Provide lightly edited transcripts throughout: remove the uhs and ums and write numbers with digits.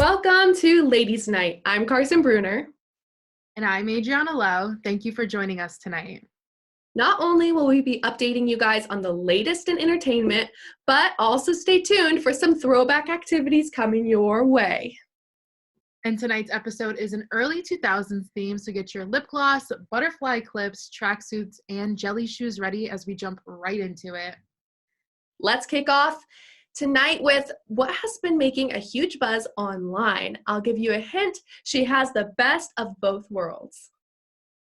Welcome to Ladies Night. I'm Carson Bruner. And I'm Adriana Lowe. Thank you for joining us tonight. Not only will we be updating you guys on the latest in entertainment, but also stay tuned for some throwback activities coming your way. And tonight's episode is an early 2000s theme, so get your lip gloss, butterfly clips, tracksuits, and jelly shoes ready as we jump right into it. Let's kick off tonight with what has been making a huge buzz online. I'll give you a hint. She has the best of both worlds.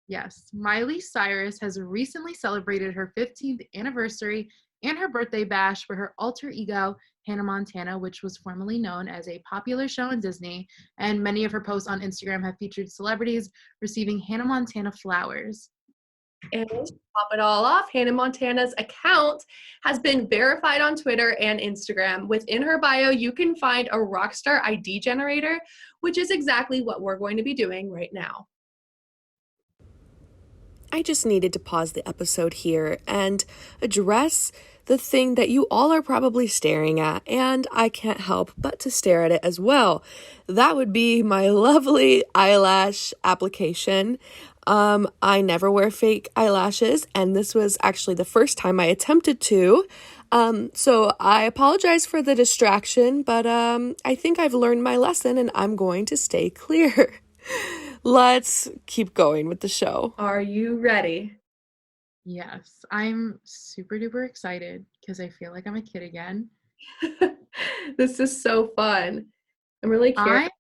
Yes, Miley Cyrus has recently celebrated her 15th anniversary and her birthday bash for her alter ego, Hannah Montana, which was formerly known as a popular show on Disney, and many of her posts on Instagram have featured celebrities receiving Hannah Montana flowers. And to top it all off, Hannah Montana's account has been verified on Twitter and Instagram. Within her bio, you can find a Rockstar ID generator, which is exactly what we're going to be doing right now. I just needed to pause the episode here and address the thing that you all are probably staring at, and I can't help but to stare at it as well. That would be my lovely eyelash application. I never wear fake eyelashes, and this was actually the first time I attempted to. So I apologize for the distraction, but I think I've learned my lesson and I'm going to stay clear. Let's keep going with the show. Are you ready? Yes, I'm super duper excited because I feel like I'm a kid again. This is so fun. I'm really curious.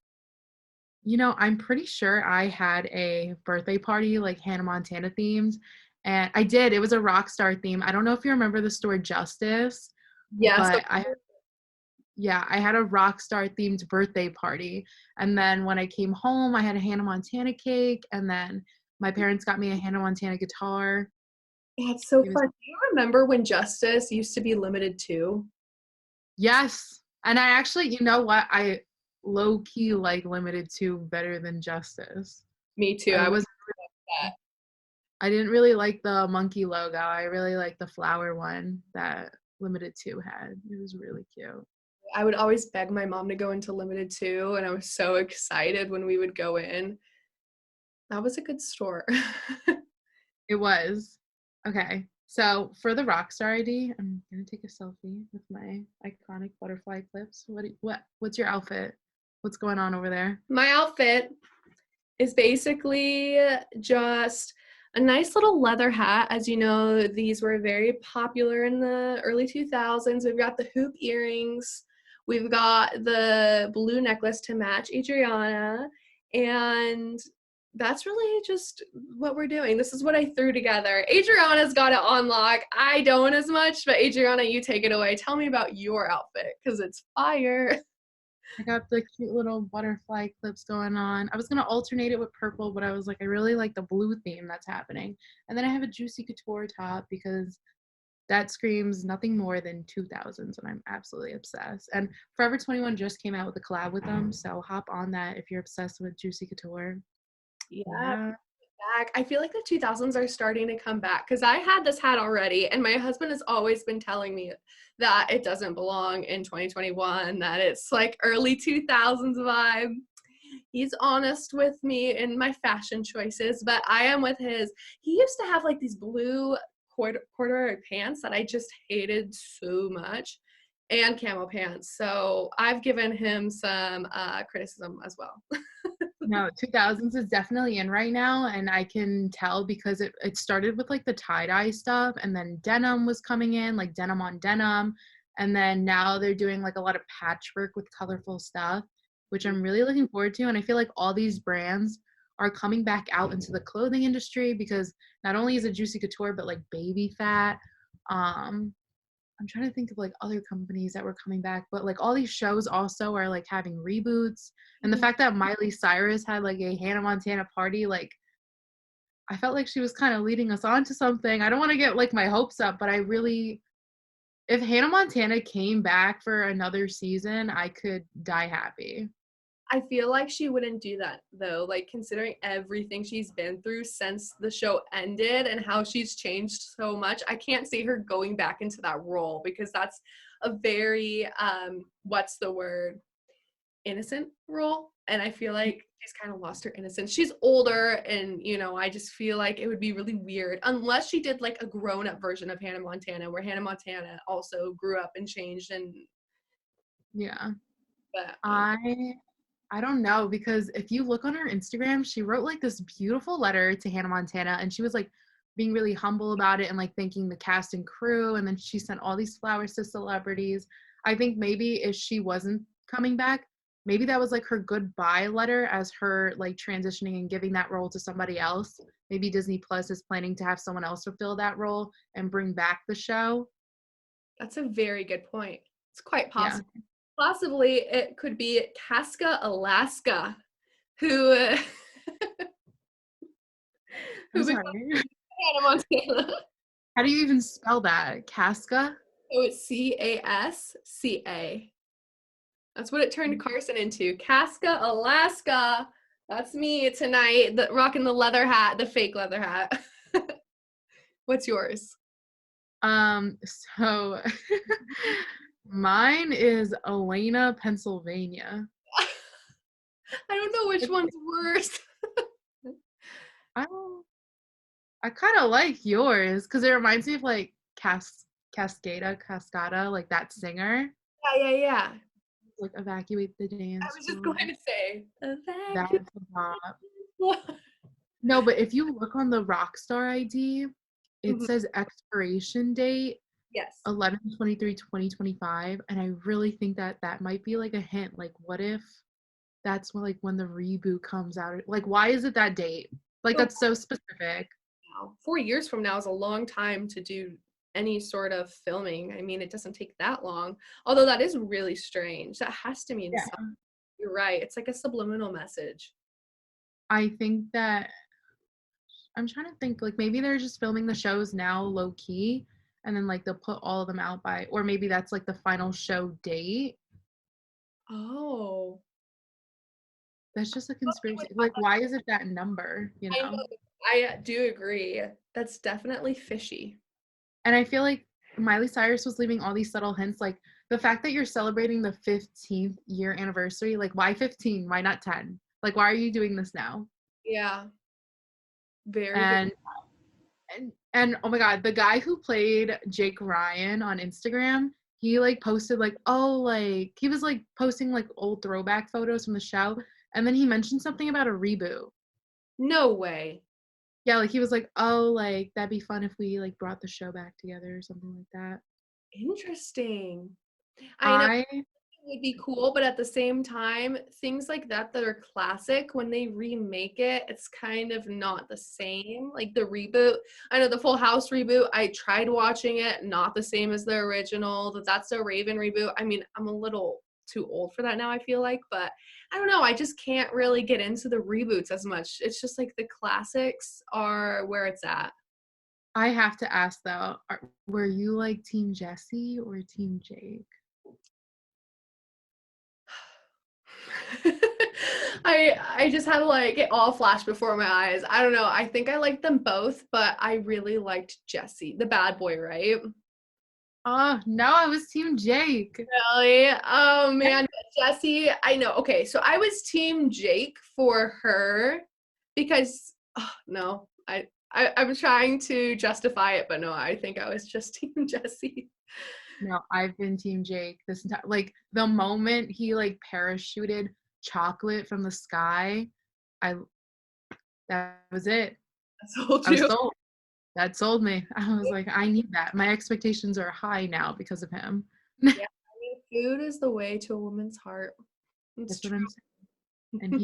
I'm pretty sure I had a birthday party like Hannah Montana themed, and I did. It was a Rockstar theme. I don't know if you remember the store Justice, Yes. but I had a Rockstar themed birthday party. And then when I came home, I had a Hannah Montana cake, and then my parents got me a Hannah Montana guitar. That's so It was fun. Do you remember when Justice used to be limited too? Yes. And I actually, you know what? I low key like Limited 2 better than Justice. Me too. I I was was I didn't really like the monkey logo. I really liked the flower one that Limited 2 had. It was really cute. I would always beg my mom to go into limited too, and I was so excited when we would go in. That was a good store. It was. Okay. So for the Rockstar ID, I'm gonna take a selfie with my iconic butterfly clips. What's your outfit? What's going on over there? My outfit is basically just a nice little leather hat. As you know, these were very popular in the early 2000s. We've got the hoop earrings. We've got the blue necklace to match Adriana. And that's really just what we're doing. This is what I threw together. Adriana's got it on lock. I don't as much, but Adriana, you take it away. Tell me about your outfit because it's fire. I got the cute little butterfly clips going on. I was going to alternate it with purple, but I was like, I really like the blue theme that's happening. And then I have a Juicy Couture top because that screams nothing more than 2000s, and I'm absolutely obsessed. And Forever 21 just came out with a collab with them, so hop on that if you're obsessed with Juicy Couture. Yeah. Yeah. Back. I feel like the 2000s are starting to come back because I had this hat already, and my husband has always been telling me that it doesn't belong in 2021, that it's like early 2000s vibe. He's honest with me in my fashion choices, but I am with his. He used to have like these blue corduroy pants that I just hated so much, and camo pants. So I've given him some criticism as well. No, 2000s is definitely in right now, and I can tell because it started with like the tie-dye stuff, and then denim was coming in, like denim on denim, and then now they're doing like a lot of patchwork with colorful stuff, which I'm really looking forward to. And I feel like all these brands are coming back out into the clothing industry because not only is it Juicy Couture, but like Baby Fat. I'm trying to think of like other companies that were coming back, but like all these shows also are like having reboots. And the fact that Miley Cyrus had like a Hannah Montana party, like I felt like she was kind of leading us on to something. I don't want to get like my hopes up, but I really, if Hannah Montana came back for another season, I could die happy. I feel like she wouldn't do that though, like considering everything she's been through since the show ended and how she's changed so much. I can't see her going back into that role because that's a very what's the word? innocent role. And I feel like she's kind of lost her innocence. She's older, and I just feel like it would be really weird unless she did like a grown-up version of Hannah Montana, where Hannah Montana also grew up and changed. And Yeah. but I don't know, because if you look on her Instagram, she wrote like this beautiful letter to Hannah Montana, and she was like being really humble about it and like thanking the cast and crew, and then she sent all these flowers to celebrities. I think maybe if she wasn't coming back, maybe that was like her goodbye letter as her like transitioning and giving that role to somebody else. Maybe Disney Plus is planning to have someone else fulfill that role and bring back the show. that's a very good point. It's quite Yeah. possible. Possibly it could be Casca Alaska, who I'm who becomes sorry. Hannah Montana. How do you even spell that? Casca? So it's Casca. That's what it turned Carson into. Casca Alaska. That's me tonight, rocking the leather hat, the fake leather hat. What's yours? So mine is Elena, Pennsylvania. I don't know which one's worse. I kind of like yours because it reminds me of like Cascada, like that singer. Yeah. Like evacuate the dance. I was just going to say. That's a lot. No, but if you look on the Rockstar ID, it Mhm. says expiration date Yes. 11/23/2025, and I really think that might be like a hint. Like, what if that's when the reboot comes out? Like, why is it that date? Like, Well, that's so specific. 4 years from now is a long time to do any sort of filming. I mean, it doesn't take that long. Although that is really strange. That has to mean something. You're right. It's like a subliminal message. I think that I'm trying to think, like maybe they're just filming the shows now low key, and then like they'll put all of them out or maybe that's like the final show date. Oh. That's just a conspiracy. Like, why is it that number? I know. I do agree. That's definitely fishy. And I feel like Miley Cyrus was leaving all these subtle hints, like the fact that you're celebrating the 15th year anniversary. Like, why 15? Why not 10? Like, why are you doing this now? Yeah. Very And oh my God, the guy who played Jake Ryan on Instagram, he like posted like, he was like posting like old throwback photos from the show, and then he mentioned something about a reboot. No way. Yeah, like he was like, like that'd be fun if we like brought the show back together or something like that. Interesting. I know it would be cool, but at the same time, things like that are classic, when they remake it, it's kind of not the same. Like the reboot, I know the Full House reboot, I tried watching it, not the same as the original. The That's So Raven reboot, I mean, I'm a little too old for that now, I feel like, but I don't know, I just can't really get into the reboots as much. It's just like the classics are where it's at. I have to ask though, were you like Team Jesse or Team Jake? I just had like it all flash before my eyes. I don't know. I think I liked them both, but I really liked Jesse, the bad boy, right? Oh, no, I was Team Jake. Really? Oh man, Jesse, I know. Okay, so I was Team Jake for her because no, I'm trying to justify it, but no, I think I was just Team Jesse. No, I've been Team Jake this entire, like the moment he like parachuted chocolate from the sky, that was it. I told I was you. sold. That sold me. I was like, I need that. My expectations are high now because of him. Yeah, I mean, food is the way to a woman's heart. It's That's what true. I'm saying. And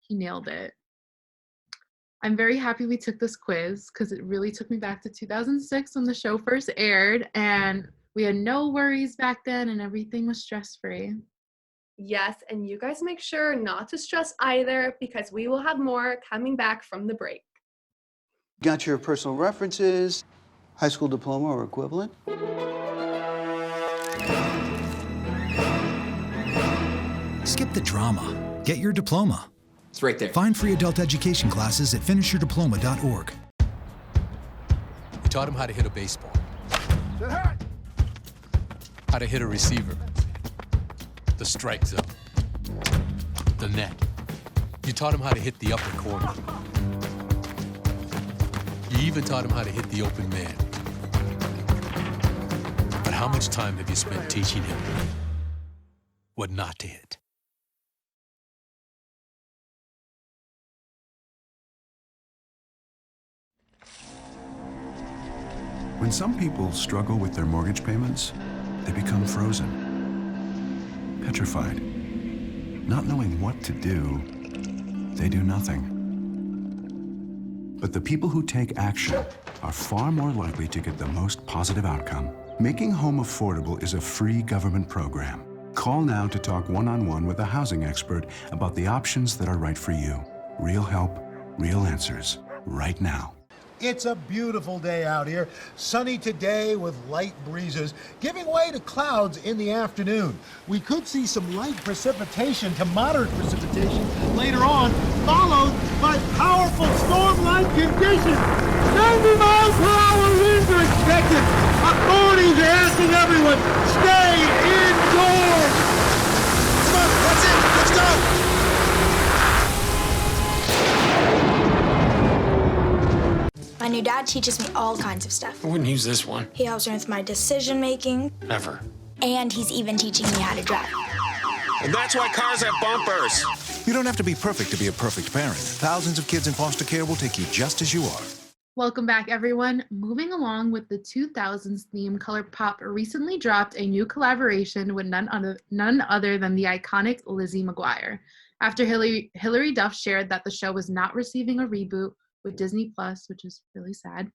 he nailed it. I'm very happy we took this quiz because it really took me back to 2006 when the show first aired, and we had no worries back then and everything was stress-free. Yes, and you guys make sure not to stress either, because we will have more coming back from the break. Got your personal references, high school diploma or equivalent? Skip the drama. Get your diploma. It's right there. Find free adult education classes at finishyourdiploma.org. We taught him how to hit a baseball, how to hit a receiver, the strike zone, the net. You taught him how to hit the upper corner. You even taught him how to hit the open man. But how much time have you spent teaching him what not to hit? When some people struggle with their mortgage payments, they become frozen, petrified. Not knowing what to do, they do nothing. But the people who take action are far more likely to get the most positive outcome. Making home affordable is a free government program. Call now to talk one-on-one with a housing expert about the options that are right for you. Real help, real answers, right now. It's a beautiful day out here, sunny today with light breezes, giving way to clouds in the afternoon. We could see some light precipitation to moderate precipitation later on, followed by powerful storm-like conditions. 90 miles per hour winds are expected. Authorities are asking everyone, stay indoors. Come on, that's it, let's go. My new dad teaches me all kinds of stuff. I wouldn't use this one. He helps me with my decision making. Never. And he's even teaching me how to drive. And that's why cars have bumpers. You don't have to be perfect to be a perfect parent. Thousands of kids in foster care will take you just as you are. Welcome back, everyone. Moving along with the 2000s theme, ColourPop recently dropped a new collaboration with none other than the iconic Lizzie McGuire. After Hilary Duff shared that the show was not receiving a reboot with Disney Plus, which is really sad,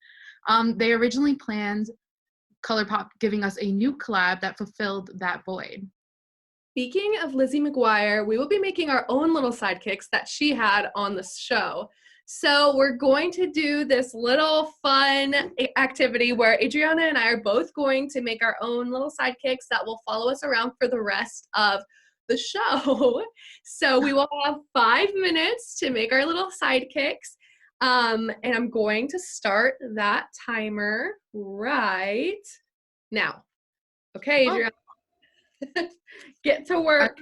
they originally planned ColourPop giving us a new collab that fulfilled that void. Speaking of Lizzie McGuire, we will be making our own little sidekicks that she had on the show. So we're going to do this little fun activity where Adriana and I are both going to make our own little sidekicks that will follow us around for the rest of the show. So we will have 5 minutes to make our little sidekicks. And I'm going to start that timer right now. Okay, Adriana. Get to work.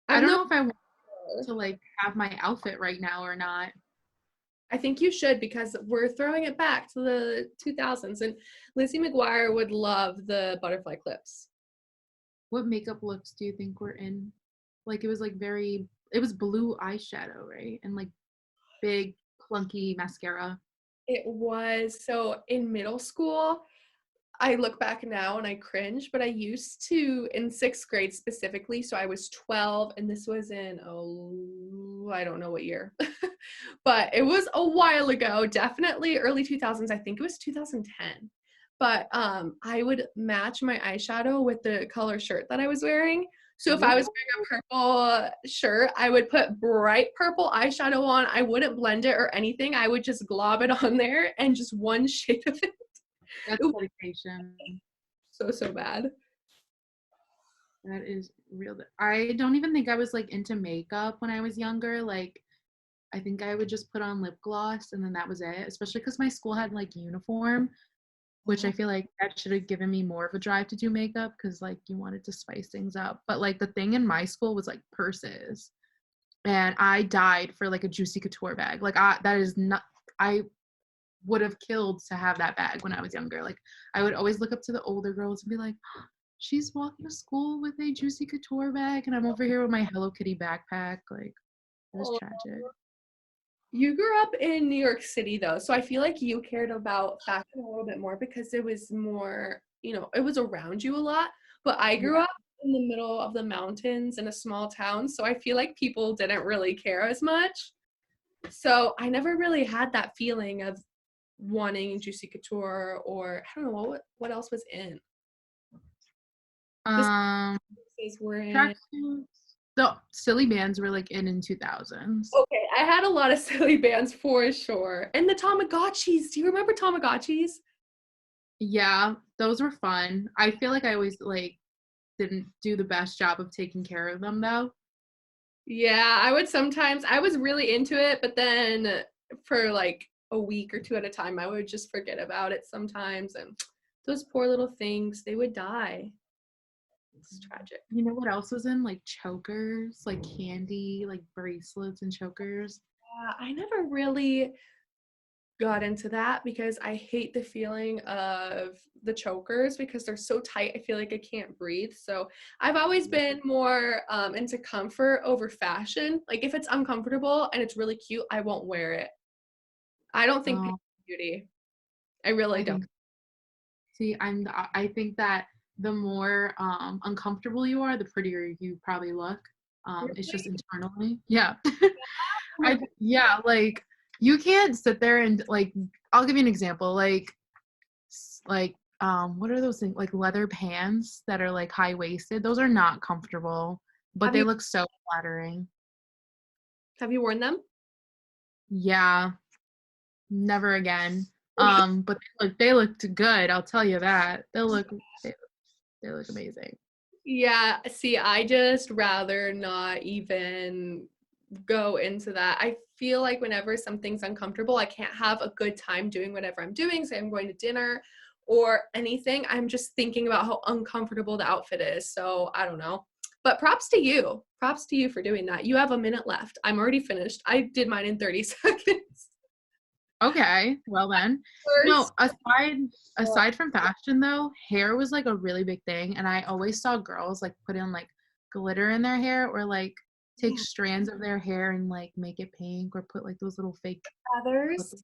I don't know if I want to have my outfit right now or not. I think you should, because we're throwing it back to the 2000s, and Lizzie McGuire would love the butterfly clips. What makeup looks do you think we're in? It was blue eyeshadow, right? And big clunky mascara. It was. So in middle school, I look back now and I cringe, but I used to, in 6th grade specifically, so I was 12, and this was in, I don't know what year, but it was a while ago, definitely early 2000s. I think it was 2010. But I would match my eyeshadow with the color shirt that I was wearing. So if I was wearing a purple shirt, I would put bright purple eyeshadow on. I wouldn't blend it or anything. I would just glob it on there and just one shade of it. That's dedication. So bad. That is real. I don't even think I was into makeup when I was younger. I think I would just put on lip gloss and then that was it. Especially because my school had uniform, which I feel like that should have given me more of a drive to do makeup because you wanted to spice things up. But the thing in my school was purses, and I died for a Juicy Couture bag. That is not. I would have killed to have that bag when I was younger. I would always look up to the older girls and be like, she's walking to school with a Juicy Couture bag, and I'm over here with my Hello Kitty backpack. It was tragic. You grew up in New York City, though, so I feel like you cared about fashion a little bit more because it was more, it was around you a lot. But I grew up in the middle of the mountains in a small town, so I feel like people didn't really care as much. So I never really had that feeling of wanting Juicy Couture, or I don't know what else was in. Were in. The silly bands were in 2000s. Okay, I had a lot of silly bands for sure. And the Tamagotchis. Do you remember Tamagotchis? Yeah, those were fun. I feel like I always didn't do the best job of taking care of them though. Yeah, I was really into it, but then for a week or two at a time, I would just forget about it sometimes, and those poor little things, they would die. It's tragic. You know what else was in? Like chokers, like candy, like bracelets and chokers. I never really got into that because I hate the feeling of the chokers because they're so tight. I feel like I can't breathe. So I've always been more into comfort over fashion. Like if it's uncomfortable and it's really cute, I won't wear it. I don't think pink is beauty. I really don't. See, I think that the more uncomfortable you are, the prettier you probably look. It's just internally. Yeah. Like you can't sit there and like, I'll give you an example. Like what are those things? Like leather pants that are like high-waisted. Those are not comfortable, but they look so flattering. Have you worn them? Yeah. Never again. But they looked good, I'll tell you that. They look amazing. Yeah, see, I just rather not even go into that. I feel like whenever something's uncomfortable, I can't have a good time doing whatever I'm doing. Say I'm going to dinner or anything. I'm just thinking about how uncomfortable the outfit is. So I don't know. But props to you. Props to you for doing that. You have a minute left. I'm already finished. I did mine in 30 seconds. Okay, well then. No, aside from fashion though, hair was like a really big thing, and I always saw girls like put in like glitter in their hair or like take strands of their hair and like make it pink or put like those little fake feathers.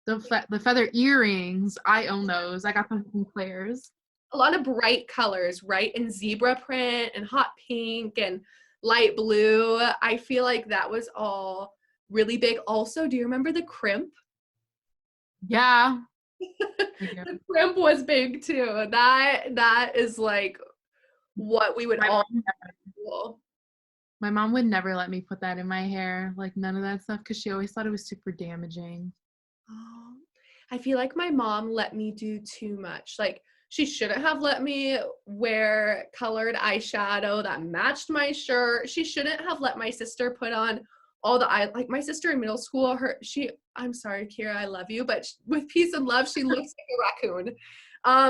The feather earrings. I own those. I got them from Claire's. A lot of bright colors, right? And zebra print and hot pink and light blue. I feel like that was all really big. Also, do you remember the crimp? Yeah. The crimp was big too. That is like what we would all do. My mom would never let me put that in my hair, like none of that stuff, because she always thought it was super damaging. Oh, I feel like my mom let me do too much. Like she shouldn't have let me wear colored eyeshadow that matched my shirt. She shouldn't have let my sister put on all the eye, like my sister in middle school, I'm sorry, Kira, I love you, but with peace and love, she looks like a raccoon.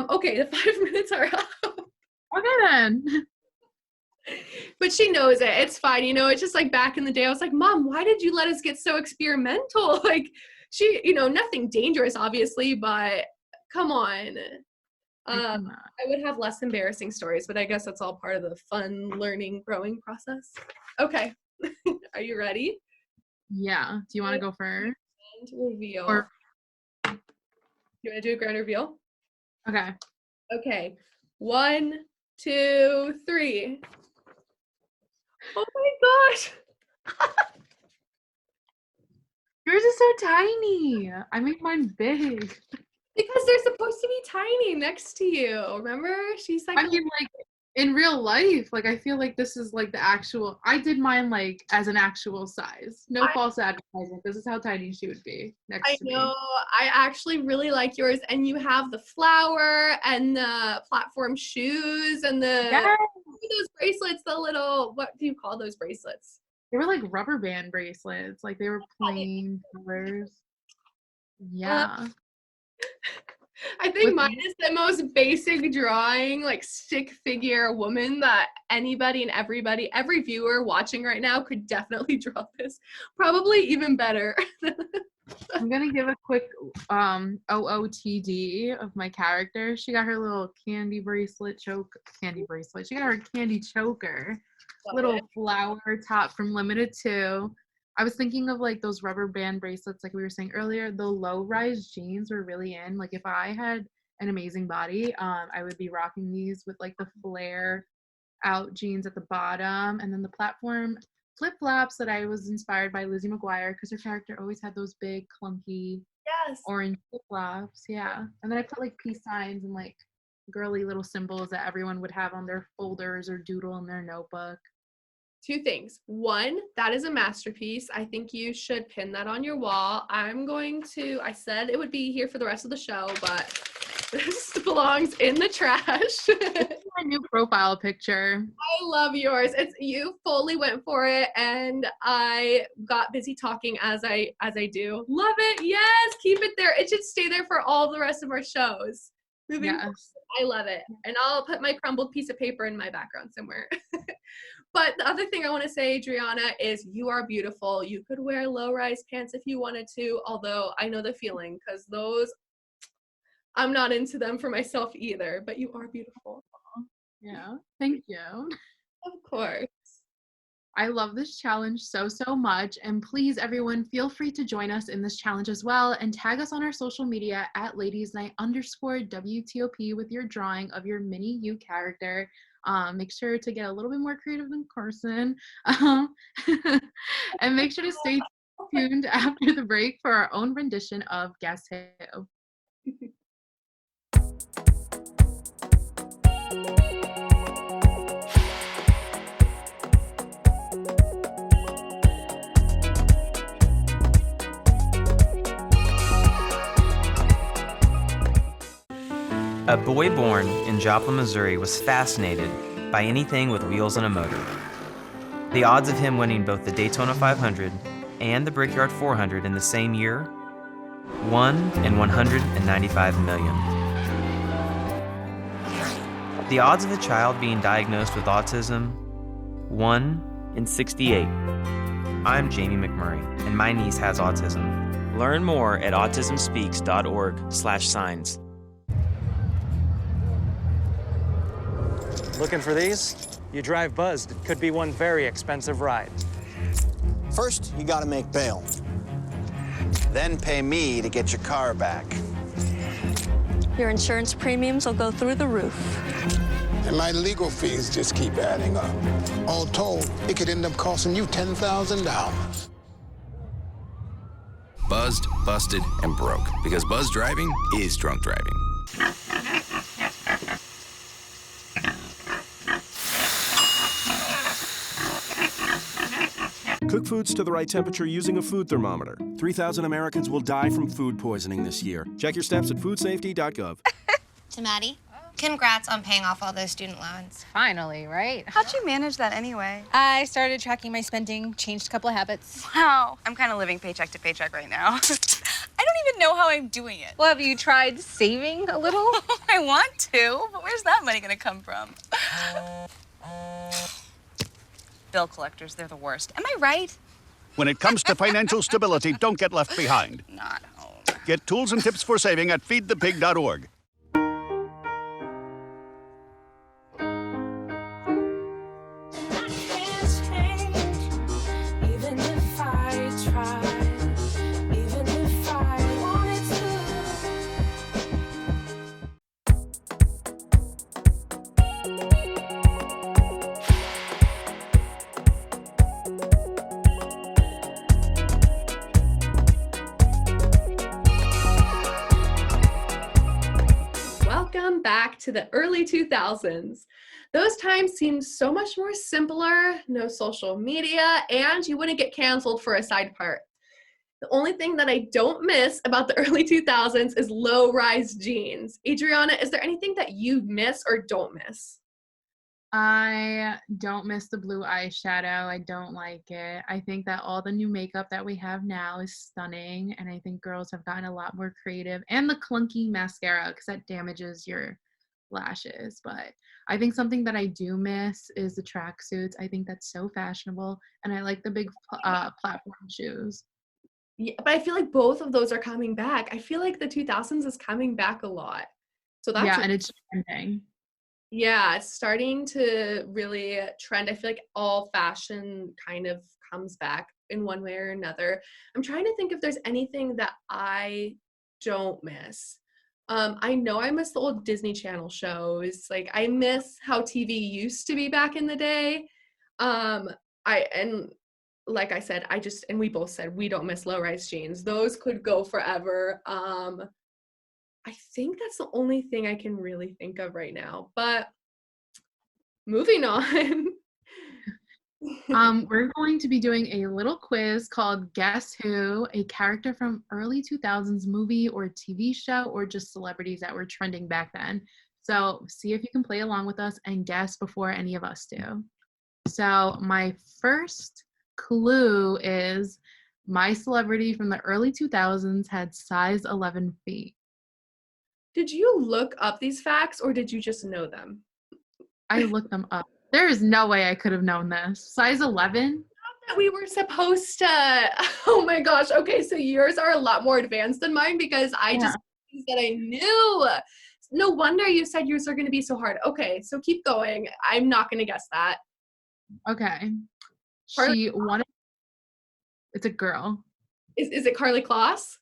Okay, the 5 minutes are up. Okay then. But she knows it. It's fine. You know, it's just like back in the day, I was like, Mom, why did you let us get so experimental? Like she, you know, nothing dangerous, obviously, but come on. I would have less embarrassing stories, but I guess that's all part of the fun learning, growing process. Okay. Are you ready? Yeah. Do you want to go first? Grand reveal. Or you want to do a grand reveal? Okay. Okay. 1, 2, 3. Oh my gosh. Yours is so tiny. I made mine big. Because they're supposed to be tiny next to you. Remember? She's like, I mean, like in real life, like I feel like this is like the actual. I did mine like as an actual size. No false advertisement. This is how tiny she would be next to me. I know. I actually really like yours, and you have the flower and the platform shoes and those bracelets. The little, what do you call those bracelets? They were like rubber band bracelets. Like they were plain colors. Yeah. I think mine is the most basic drawing, like stick figure woman that anybody and everybody, every viewer watching right now could definitely draw this. Probably even better. I'm gonna give a quick OOTD of my character. She got her little candy bracelet. She got her candy choker. Little flower top from Limited 2. I was thinking of like those rubber band bracelets, like we were saying earlier. The low-rise jeans were really in. Like if I had an amazing body, I would be rocking these with like the flare out jeans at the bottom, and then the platform flip-flops that I was inspired by Lizzie McGuire because her character always had those big clunky orange flip-flops. Yeah, and then I put like peace signs and like girly little symbols that everyone would have on their folders or doodle in their notebook. 2 things. 1, that is a masterpiece. I think you should pin that on your wall. I said it would be here for the rest of the show, but this belongs in the trash. It's my new profile picture. I love yours. You fully went for it, and I got busy talking as I do. Love it. Yes, keep it there. It should stay there for all the rest of our shows. Moving forward, Yes. I love it. And I'll put my crumbled piece of paper in my background somewhere. But the other thing I want to say, Adriana, is you are beautiful. You could wear low-rise pants if you wanted to, although I know the feeling, because those, I'm not into them for myself either, but you are beautiful. Yeah. Thank you. Of course. I love this challenge so much. And please, everyone, feel free to join us in this challenge as well and tag us on our social media at ladiesnight_WTOP with your drawing of your mini you character. Make sure to get a little bit more creative than Carson. And make sure to stay tuned after the break for our own rendition of Guess Who. A boy born in Joplin, Missouri was fascinated by anything with wheels and a motor. The odds of him winning both the Daytona 500 and the Brickyard 400 in the same year, 1 in 195 million. The odds of a child being diagnosed with autism, 1 in 68. I'm Jamie McMurray, and my niece has autism. Learn more at autismspeaks.org/signs. Looking for these? You drive Buzzed. It could be one very expensive ride. First, you gotta make bail. Then pay me to get your car back. Your insurance premiums will go through the roof. And my legal fees just keep adding up. All told, it could end up costing you $10,000. Buzzed, busted, and broke. Because buzz driving is drunk driving. Cook foods to the right temperature using a food thermometer. 3,000 Americans will die from food poisoning this year. Check your steps at foodsafety.gov. To Maddie, congrats on paying off all those student loans. Finally, right? How'd you manage that anyway? I started tracking my spending, changed a couple of habits. Wow. I'm kind of living paycheck to paycheck right now. I don't even know how I'm doing it. Well, have you tried saving a little? I want to, but where's that money gonna come from? Bill collectors, they're the worst. Am I right? When it comes to financial stability, don't get left behind. Not home. Get tools and tips for saving at feedthepig.org. Welcome back to the early 2000s. Those times seemed so much more simpler, no social media, and you wouldn't get canceled for a side part. The only thing that I don't miss about the early 2000s is low-rise jeans. Adriana, is there anything that you miss or don't miss? I don't miss the blue eyeshadow. I don't like it. I think that all the new makeup that we have now is stunning, and I think girls have gotten a lot more creative. And the clunky mascara, because that damages your lashes. But I think something that I do miss is the tracksuits. I think that's so fashionable, and I like the big platform shoes. Yeah, but I feel like both of those are coming back. I feel like the 2000s is coming back a lot. So that's yeah, and it's trending. Yeah, it's starting to really trend. I feel like all fashion kind of comes back in one way or another. I'm trying to think if there's anything that I don't miss. I know I miss the old Disney Channel shows. Like, I miss how TV used to be back in the day. Like I said, and we both said we don't miss low-rise jeans. Those could go forever. I think that's the only thing I can really think of right now, but moving on. We're going to be doing a little quiz called Guess Who, a character from early 2000s movie or TV show or just celebrities that were trending back then. So see if you can play along with us and guess before any of us do. So my first clue is my celebrity from the early 2000s had size 11 feet. Did you look up these facts or did you just know them? I looked them up. There is no way I could have known this. Size 11? We were supposed to. Oh my gosh. Okay, so yours are a lot more advanced than mine because I just things that I knew. No wonder you said yours are going to be so hard. Okay, so keep going. I'm not going to guess that. Okay. Carly She won it. It's a girl. Is it Carly Kloss?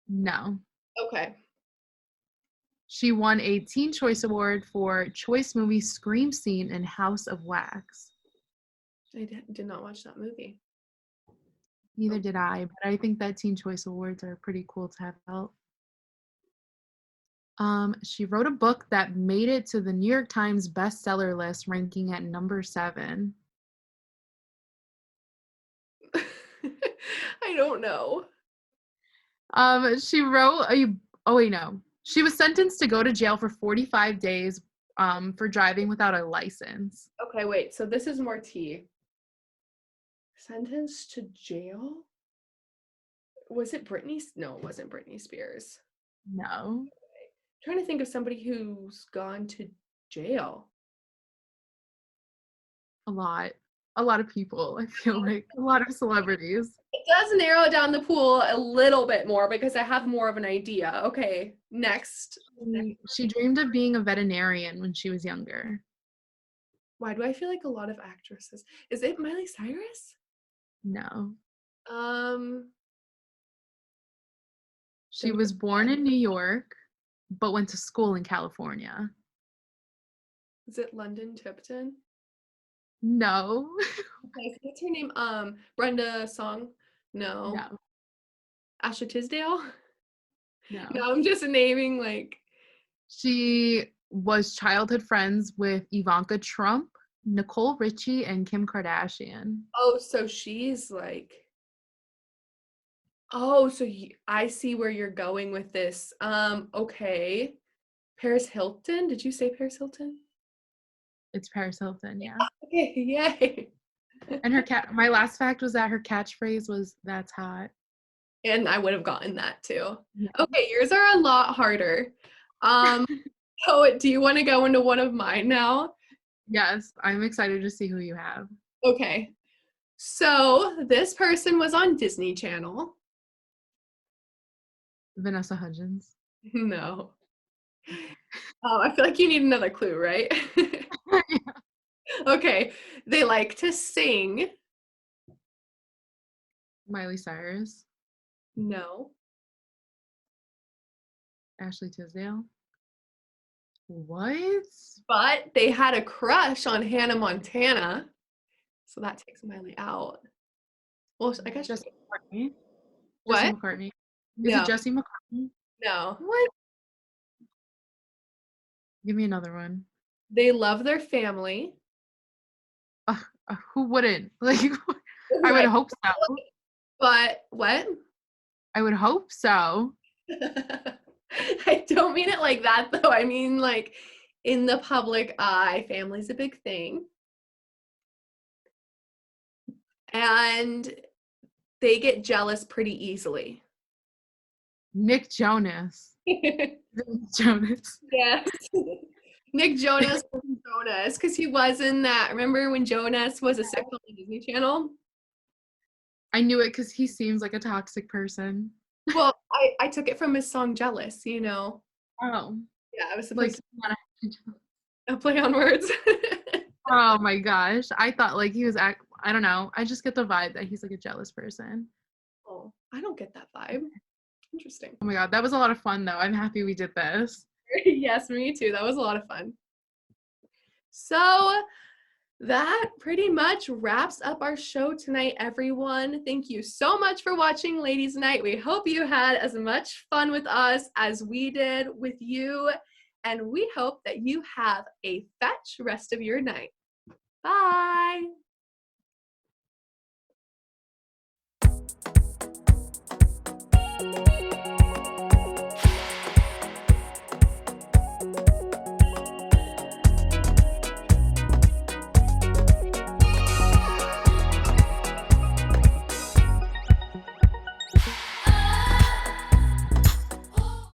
No. Okay. She won a Teen Choice Award for Choice Movie Scream Scene in House of Wax. I did not watch that movie. Neither did I, but I think that Teen Choice Awards are pretty cool to have out. She wrote a book that made it to the New York Times bestseller list, ranking at number 7. I don't know. She wrote oh wait, no. She was sentenced to go to jail for 45 days for driving without a license. Okay, wait. So this is more tea. Sentenced to jail? Was it Britney? No, it wasn't Britney Spears. No. Trying to think of somebody who's gone to jail. A lot of people, I feel like. A lot of celebrities. It does narrow down the pool a little bit more because I have more of an idea. Okay, next. She dreamed of being a veterinarian when she was younger. Why do I feel like a lot of actresses? Is it Miley Cyrus? No. Um, She was born in New York, but went to school in California. is it London Tipton? No. Okay, so what's her name? Brenda Song? No. No. Ashley Tisdale? No. No, I'm just naming like. She was childhood friends with Ivanka Trump, Nicole Richie, and Kim Kardashian. Oh, so she's like. Oh, so I see where you're going with this. Okay. Paris Hilton? Did you say Paris Hilton? It's Paris Hilton, yeah. Okay, yay. And her my last fact was that her catchphrase was "That's hot." And I would have gotten that too. Yeah. Okay, yours are a lot harder. So do you want to go into one of mine now? Yes, I'm excited to see who you have. Okay. So this person was on Disney Channel. Vanessa Hudgens. No. I feel like you need another clue, right? Okay. They like to sing. Miley Cyrus. No. Ashley Tisdale. What? But they had a crush on Hannah Montana. So that takes Miley out. Well, I guess Jesse McCartney. What? Jesse McCartney. Is No. it Jesse McCartney? No. What? Give me another one. They love their family. Who wouldn't? Like, I would Right. hope so. But what? I would hope so. I don't mean it like that though. I mean like in the public eye, family's a big thing. And they get jealous pretty easily. Nick Jonas. Nick Jonas. Yes. Nick Jonas was Jonas because he was in that. Remember when Jonas was a sitcom on Disney Channel? I knew it because he seems like a toxic person. Well, I took it from his song Jealous, you know. Oh. Yeah, I was Like, supposed to play on words. oh my gosh. I thought like he was, I don't know. I just get the vibe that he's like a jealous person. Oh, I don't get that vibe. Interesting. Oh my God. That was a lot of fun though. I'm happy we did this. Yes, me too. That was a lot of fun. So that pretty much wraps up our show tonight, everyone. Thank you so much for watching Ladies Night. We hope you had as much fun with us as we did with you. And we hope that you have a fetch rest of your night. Bye.